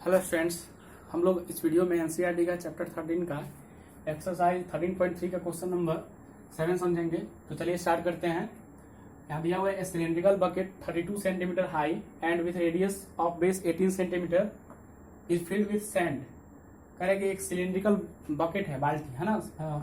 Hello students, हम लोग इस वीडियो में एनसीईआरटी का चैप्टर 13 का एक्सरसाइज 13.3 का क्वेश्चन नंबर 7 समझेंगे। तो चलिए स्टार्ट करते हैं। यहाँ दिया हुआ है cylindrical bucket 32 centimetre high and with radius of base 18 centimetre is filled with sand. कह रहे कि एक सिलेंड्रिकल बकेट है, बाल्टी है ना,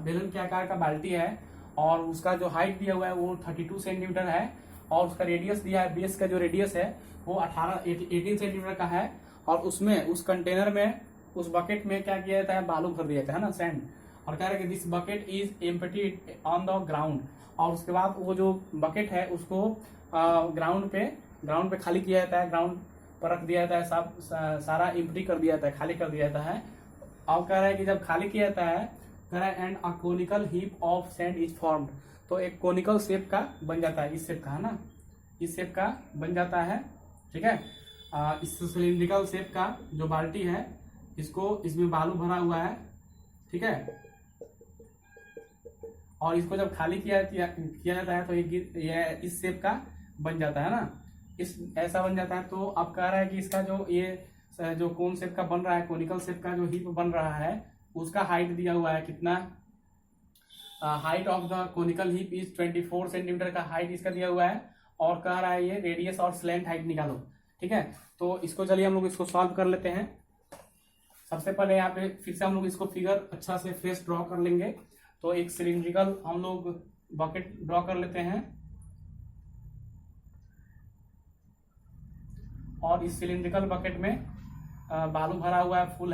बेलन के आकार का बाल्टी है और उसका जो हाइट दिया हुआ है वो 32 सेंटीमीटर है और उसका रेडियस दिया है, बेस का जो रेडियस है वो 18 सेंटीमीटर का है और उसमें उस कंटेनर में उस बकेट में क्या किया जाता है, बालू भर दिया जाता है ना, सैंड। और कह रहे कि this bucket is emptied on the ground. और उसके बाद वो जो बकेट है उसको ग्राउंड पे खाली किया जाता है, ग्राउंड पर रख दिया जाता है, सब सारा एम्प्टी कर दिया जाता है, खाली कर दिया जाता है। और कह रहा है कि जब खाली किया जाता है, कह रहा है and a conical heap of sand is formed. तो एक कोनिकल शेप का बन जाता है, इस शेप का है ना, इस शेप का बन जाता है। ठीक है, इस सिलिंड्रिकल शेप का जो बाल्टी है इसमें बालू भरा हुआ है। ठीक है, और इसको जब खाली किया जाता है तो ये इस शेप का बन जाता है ना, इस ऐसा बन जाता है। तो अब कह रहा है कि इसका जो कोन शेप का बन रहा है, कोनिकल शेप का जो हीप बन रहा है उसका हाइट दिया हुआ है कितना, height of the conical heap is 24 centimetre का हाइट इसका दिया हुआ है और कह रहा है ये रेडियस और स्लैंट हाइट निकालो। ठीक है, तो इसको चलिए हम लोग इसको सॉल्व कर लेते हैं। सबसे पहले यहाँ पे फिर से हम लोग इसको फिगर अच्छा से फ्रेश ड्रॉ कर लेंगे। तो एक सिलिंड्रिकल हम लोग बकेट ड्रॉ कर लेते हैं और इस सिलिंड्रिकल बकेट में बालू भरा हुआ है, फुल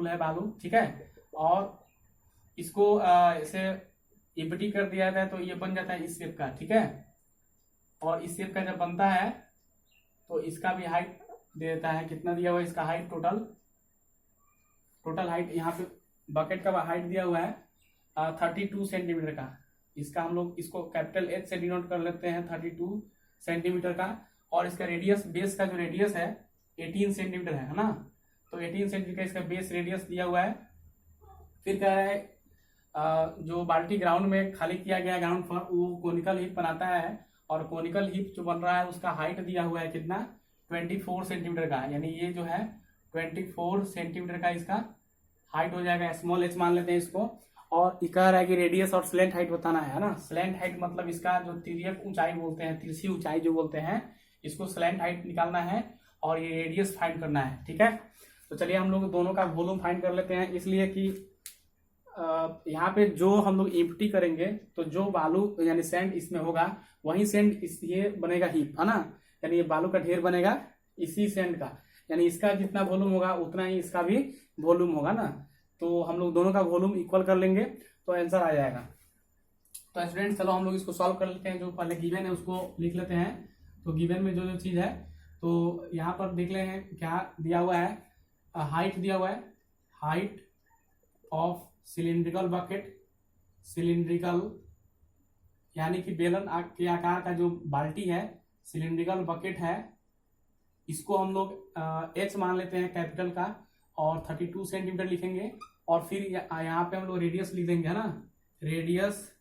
है बालू। ठीक है, और इसको ऐसे एम्प्टी कर दिया जाता है तो ये बन जाता है इस शेप का। ठीक है, और इस शेप का जब बनता है तो इसका भी हाइट दे देता है, कितना दिया हुआ है इसका हाइट, टोटल हाइट यहाँ पे बकेट का हाइट दिया हुआ है 32 सेंटीमीटर का। इसका हम लोग इसको कैपिटल H से डिनोट कर लेते हैं 32 सेंटीमीटर का। और इसका रेडियस, बेस का जो रेडियस है 18 सेंटीमीटर है ना, तो 18 सेंटीमीटर का इसका बेस रेडियस दिया हुआ है। फिर कह रहा है जो बाल्टी ग्राउंड में खाली किया गया ग्राउंड पर वो कोनिकल हीप बनाता है और कोनिकल हीप जो बन रहा है उसका हाइट दिया हुआ है कितना, 24 सेंटीमीटर का। यानी ये जो है 24 सेंटीमीटर का इसका हाइट हो जाएगा, स्मॉल h मान लेते हैं इसको। और कह रहा है कि रेडियस और स्लैंट हाइट बताना है ना। स्लैंट हाइट मतलब इसका जो तिर्यक ऊंचाई बोलते हैं, तिरछी ऊंचाई जो बोलते हैं, इसको स्लैंट हाइट निकालना है और ये रेडियस फाइंड करना है। ठीक है, तो चलिए हम लोग दोनों का वॉल्यूम फाइंड कर लेते हैं। इसलिए कि यहाँ पे जो हम लोग एम्प्टी करेंगे तो जो बालू यानी सैंड इसमें होगा वही सैंड ये बनेगा हीप, है ना। यानी ये बालू का ढेर बनेगा इसी सैंड का, यानी इसका जितना वॉल्यूम होगा उतना ही इसका भी वॉल्यूम होगा ना। तो हम लोग दोनों का वॉल्यूम इक्वल कर लेंगे तो आंसर आ जाएगा। तो स्टूडेंट चलो हम लोग इसको सॉल्व कर लेते हैं। जो पहले गिवन है उसको लिख लेते हैं। तो गिवन में जो चीज है तो यहाँ पर देख ले हैं क्या दिया हुआ है, हाइट दिया हुआ है, height of cylindrical bucket, cylindrical यानी कि बेलन के आकार का जो बाल्टी है, सिलिंड्रिकल बकेट है, इसको हम लोग H मान लेते हैं कैपिटल का और 32 सेंटीमीटर लिखेंगे। और फिर यहाँ पे हम लोग रेडियस लिख देंगे, है ना। रेडियस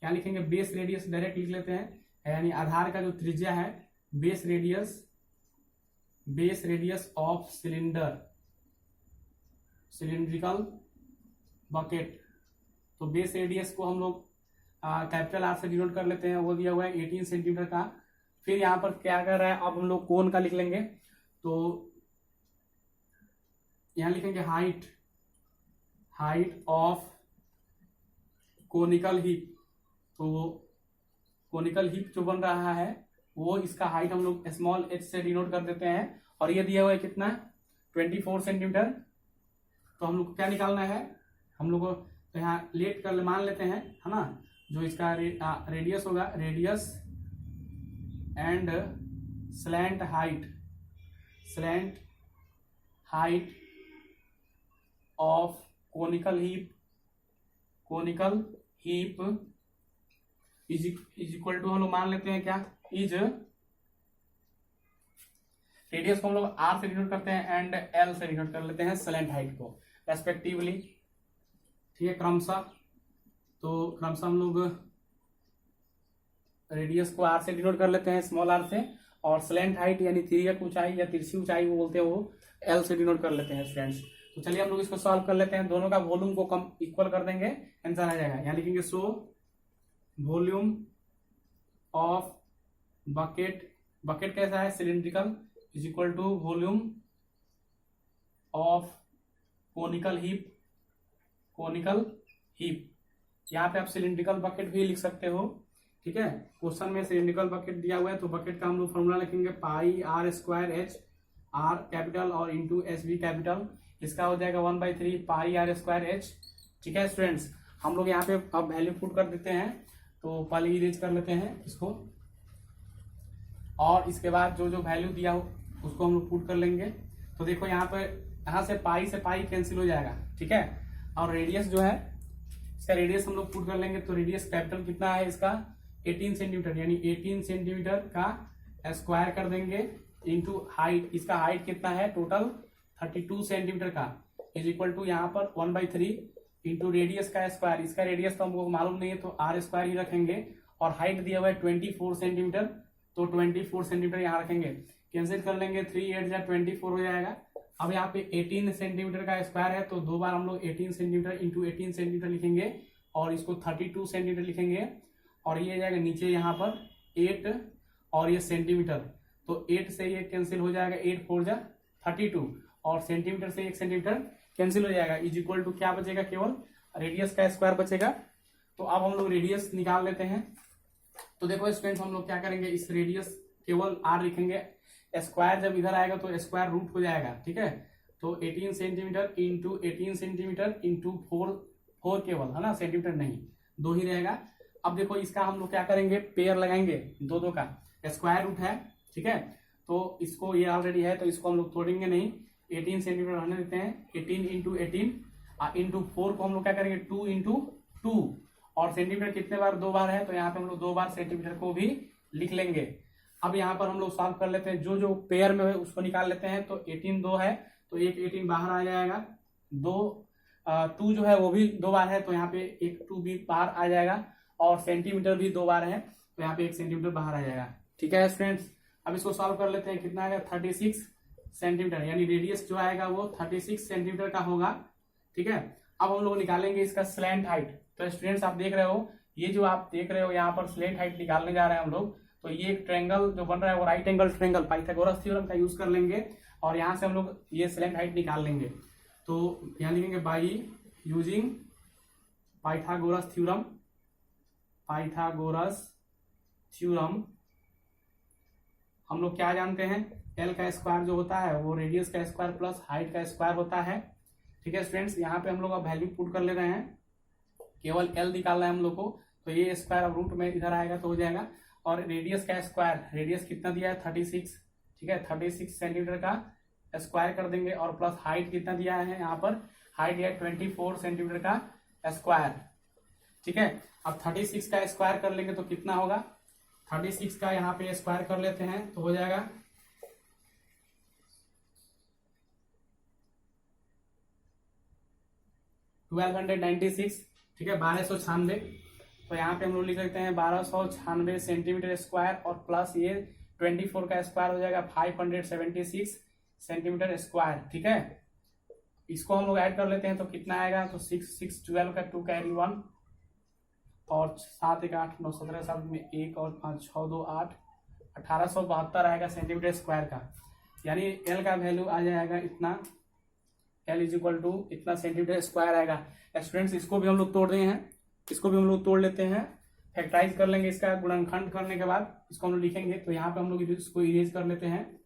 क्या लिखेंगे, बेस रेडियस डायरेक्ट लिख लेते हैं, यानी आधार का जो त्रिज्या है, base radius of cylindrical bucket. तो बेस रेडियस को हम लोग कैपिटल R से डिनोट कर लेते हैं, वो दिया हुआ है 18 सेंटीमीटर का। फिर यहाँ पर क्या कर रहा है, अब हम लोग कोन का लिख लेंगे। तो यहाँ लिखेंगे हाइट ऑफ कोनिकल हीप। तो कोनिकल हीप जो बन रहा है वो इसका हाइट हम लोग स्मॉल h से डिनोट कर देते हैं और ये दिया हुआ है कितना, 24 सेंटीमीटर। तो हम लोग को क्या निकालना है, हम लोग को तो यहाँ लेट कर मान लेते हैं, है ना। जो इसका रेडियस होगा, radius and slant height of conical heap is equal to हम लोग मान लेते हैं क्या, इज रेडियस को हम लोग R से डिनोट करते हैं एंड L से डिनोट कर लेते हैं स्लैंट हाइट को रेस्पेक्टिवली। ठीक है, क्रमशः हम लोग रेडियस को R से डिनोट कर लेते हैं, स्मॉल r से, और स्लैंट हाइट यानी तिर्यक ऊंचाई या तिरछी ऊंचाई वो बोलते हैं, वो एल से डिनोट कर लेते हैं स्टूडेंट्स। तो चलिए हम लोग इसको सॉल्व कर लेते हैं, दोनों का वॉल्यूम को कम इक्वल कर देंगे, आंसर आ जाएगा। यहाँ लिखेंगे so volume of bucket, bucket कैसा है cylindrical, is equal to volume of conical heap, conical heap. यहाँ पे आप सिलिंड्रिकल बकेट भी लिख सकते हो, ठीक है। क्वेश्चन में सिलिंड्रिकल बकेट दिया हुआ है तो बकेट का हम लोग फॉर्मूला लिखेंगे pi R square H, R capital और इंटू एच बी कैपिटल, इसका हो जाएगा 1/3 पाई आर स्क्वायर एच, ठीक है स्टूडेंट्स। हम लोग यहाँ पे अब वैल्यू पुट कर देते हैं, तो पहले इरेज कर लेते हैं इसको, और इसके बाद जो जो वैल्यू दिया हो उसको हम लोग पुट कर लेंगे। तो देखो यहाँ पे, यहाँ से पाई कैंसिल हो जाएगा, ठीक है। और रेडियस जो है, इसका रेडियस हम लोग पुट कर लेंगे, तो रेडियस कैपिटल कितना है इसका 18 सेंटीमीटर, यानी 18 सेंटीमीटर का स्क्वायर कर देंगे इंटू हाइट, इसका हाइट कितना है टोटल 32 सेंटीमीटर का, इज इक्वल टू यहाँ पर 1/3 इंटू रेडियस का स्क्वायर, इसका रेडियस तो हमको मालूम नहीं है तो आर स्क्वायर ही रखेंगे, और हाइट दिया हुआ है 24 सेंटीमीटर, तो 24 सेंटीमीटर यहाँ रखेंगे, कैंसिल कर लेंगे, 3 8 जा 24 हो जाएगा। अब यहाँ पे 18 सेंटीमीटर का स्क्वायर है, तो दो बार हम लोग 18 सेंटीमीटर इंटू 18 सेंटीमीटर लिखेंगे, और इसको 32 सेंटीमीटर लिखेंगे, और ये जाएगा नीचे यहाँ पर 8 और ये सेंटीमीटर, तो 8 से ये कैंसिल हो जाएगा, 8 4 जा 32, और सेंटीमीटर से 1 सेंटीमीटर कैंसिल हो जाएगा, इज इक्वल टू क्या बचेगा, केवल रेडियस का स्क्वायर बचेगा। तो अब हम लोग रेडियस निकाल लेते हैं। तो देखो स्टूडेंट्स, हम लोग क्या करेंगे, इस रेडियस केवल आर लिखेंगे, स्क्वायर जब इधर आएगा तो स्क्वायर रूट हो जाएगा, ठीक है। तो 18 सेंटीमीटर इंटू 18 सेंटीमीटर इंटू 4 केवल, है ना, सेंटीमीटर नहीं, 2 ही रहेगा। अब देखो इसका हम लोग क्या करेंगे, पेयर लगाएंगे, दो का स्क्वायर रूट है, ठीक है। तो इसको ये ऑलरेडी है तो इसको हम लोग तोड़ेंगे नहीं, 18 सेंटीमीटर रहने देते हैं, 18 इंटू 18 इंटू 4 को हम लोग क्या करेंगे 2 इंटू 2, और सेंटीमीटर कितने बार, 2 बार है, तो यहाँ पे हम लोग 2 बार सेंटीमीटर को भी लिख लेंगे। अब यहाँ पर हम लोग सॉल्व कर लेते हैं, जो जो पेयर में है उसको निकाल लेते हैं। तो 18 2 है तो एक 18 बाहर आ जाएगा, 2 जो है वो भी 2 बार है, तो यहाँ पे एक 2 भी बाहर आ जाएगा, और सेंटीमीटर भी 2 बार है तो यहाँ पे 1 सेंटीमीटर बाहर आ जाएगा, ठीक है स्टूडेंट्स। अब इसको सॉल्व कर लेते हैं, कितना आएगा 36 सेंटीमीटर, यानी रेडियस जो आएगा वो 36 सेंटीमीटर का होगा, ठीक है। अब हम लोग निकालेंगे इसका स्लैंट हाइट। तो स्टूडेंट्स आप देख रहे हो, ये जो आप देख रहे हो यहाँ पर स्लैंट हाइट निकालने जा रहे हैं हम लोग। तो ये एक ट्रायंगल जो बन रहा है वो right angle triangle Pythagoras theorem का यूज कर लेंगे, और यहाँ से हम लोग ये स्लैंट हाइट निकाल लेंगे। तो यहाँ लिखेंगे by using Pythagoras theorem, Pythagoras theorem हम लोग क्या जानते हैं, एल का स्क्वायर जो होता है वो रेडियस का स्क्वायर प्लस हाइट का स्क्वायर होता है, ठीक है स्टूडेंट्स। यहाँ पे हम लोग अब वैल्यू पुट कर ले रहे हैं, केवल एल निकालना है हम लोग को, तो ये स्क्वायर अब रूट में इधर आएगा तो हो जाएगा। और रेडियस का स्क्वायर, रेडियस कितना दिया है 36, ठीक है, 36 सेंटीमीटर का स्क्वायर कर देंगे, और प्लस हाइट कितना दिया है यहाँ पर, हाइट दिया है 24 सेंटीमीटर का स्क्वायर, ठीक है। अब 36 का स्क्वायर कर लेंगे तो कितना होगा, 36 का यहाँ पे स्क्वायर कर लेते हैं तो हो जाएगा 1296, ठीक है, 1296। तो यहाँ पे हम लोग लिख सकते हैं 1296 सेंटीमीटर स्क्वायर, और प्लस ये 24 का स्क्वायर हो जाएगा 576 सेंटीमीटर स्क्वायर, ठीक है। इसको हम लोग ऐड कर लेते हैं तो कितना आएगा, तो 6 6 12 का 2 कैरी 1, और 7 1 8 9 17 7 में 1 और 5 6 2 8 1872 आएगा सेंटीमीटर स्क्वायर का, यानी एल का वैल्यू आ जाएगा इतना, एल इज इक्वल टू इतना सेंटीमीटर स्क्वायर आएगा। स्टूडेंट्स इसको भी हम लोग तोड़ रहे हैं, इसको भी हम लोग तोड़ लेते हैं, फैक्टराइज कर लेंगे, इसका गुणनखंड करने के बाद इसको हम लोग लिखेंगे। तो यहाँ पे हम लोग इसको इरेज कर लेते हैं,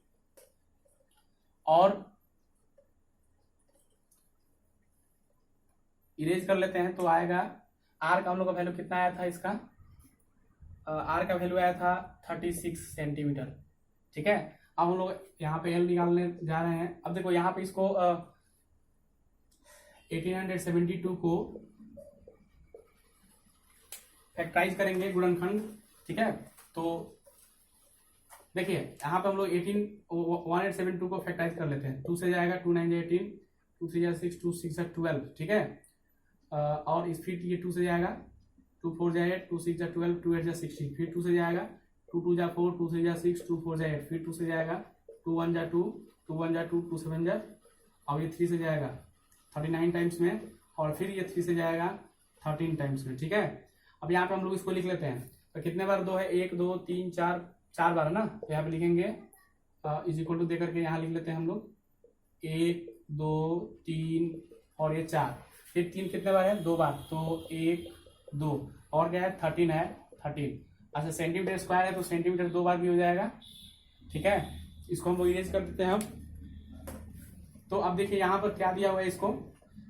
और इरेज कर लेते हैं तो आएगा आर का हम लोग का वैल्यू कितना आया था, इसका आर का वैल्यू आया था 36 सेंटीमीटर, ठीक है। अब हम लोग यहाँ पे एल निकालने जा रहे हैं। अब देखो यहाँ पे इसको 1872 को फैक्टराइज करेंगे, गुणनखंड, ठीक है। तो देखिए यहाँ पे हम लोग 1872 को फैक्टराइज कर लेते हैं, 2 से जाएगा 2 9 18, 2 3 6 2 6 12, ठीक है। और इस फिर ये 2 से जाएगा, 2 4 जाए 2 6 12, 2 8 16, फिर 2 से जाएगा 2 2 जा 4, 2 3 जा 6, 2 4 जा 8, फिर 2 से जाएगा 2 1 जा 2, 2 1 जा 2, 2 7 जा, और ये 3 से जाएगा 39 टाइम्स में, और फिर ये 3 से जाएगा 13 टाइम्स में। ठीक है, अब यहाँ पे हम लोग इसको लिख लेते हैं। तो कितने बार 2 है, 1 2 3 4, 4 बार है ना। तो यहाँ पे लिखेंगे इज इक्वल टू दे करके यहाँ लिख लेते हैं हम लोग 1 2 3 और ये 4, फिर 3 कितने बार है, 2 बार, तो 1 2 और क्या है 13 है 13। अच्छा सेंटीमीटर स्क्वायर है तो सेंटीमीटर 2 बार भी हो जाएगा। ठीक है, इसको हम लोग इरेज कर देते हैं अब। तो अब देखिए यहाँ पर क्या दिया हुआ है, इसको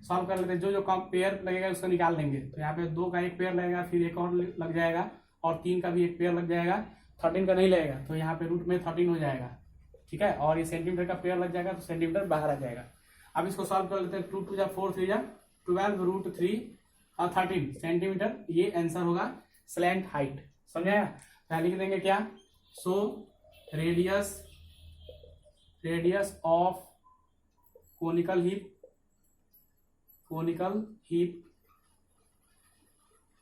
सॉल्व कर लेते हैं। जो जो कम पेयर लगेगा उसको निकाल देंगे। तो यहाँ पे 2 का एक पेयर लगेगा, फिर एक और लग जाएगा, और 3 का भी एक पेयर लग जाएगा, 13 का नहीं लगेगा, तो यहाँ पे रूट में 13 हो जाएगा। ठीक है, और ये सेंटीमीटर का पेयर लग जाएगा तो सेंटीमीटर बाहर आ जाएगा। अब इसको सॉल्व कर लेते हैं। 2 2 जा 4, 3 जा 12 रूट 3 और 13 सेंटीमीटर, ये आंसर होगा स्लैंट हाइट। समझाया? पहले लिख देंगे क्या, so radius of conical heap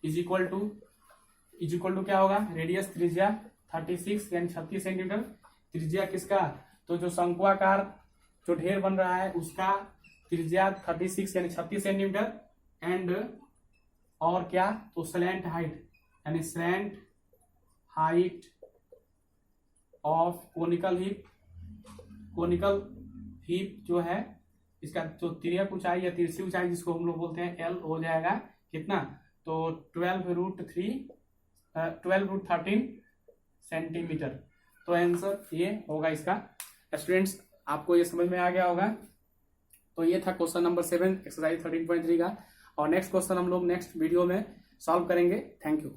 is equal to क्या होगा, रेडियस त्रिज्या 36 यानी 36 सेंटीमीटर, त्रिज्या किसका, तो जो शंकुआकार जो ढेर बन रहा है उसका त्रिज्या 36 यानी 36 सेंटीमीटर, एंड और क्या, तो स्लैंट हाइट यानी slant height of conical heap जो है, इसका जो तिर्यक ऊंचाई या तिरछी ऊंचाई जिसको हम लोग बोलते हैं एल हो जाएगा कितना, तो 12 रूट 13 सेंटीमीटर। तो आंसर ये होगा इसका। स्टूडेंट्स आपको ये समझ में आ गया होगा। तो ये था क्वेश्चन नंबर 7 एक्सरसाइज 13.3 का, और नेक्स्ट क्वेश्चन हम लोग नेक्स्ट वीडियो में सॉल्व करेंगे। Thank you.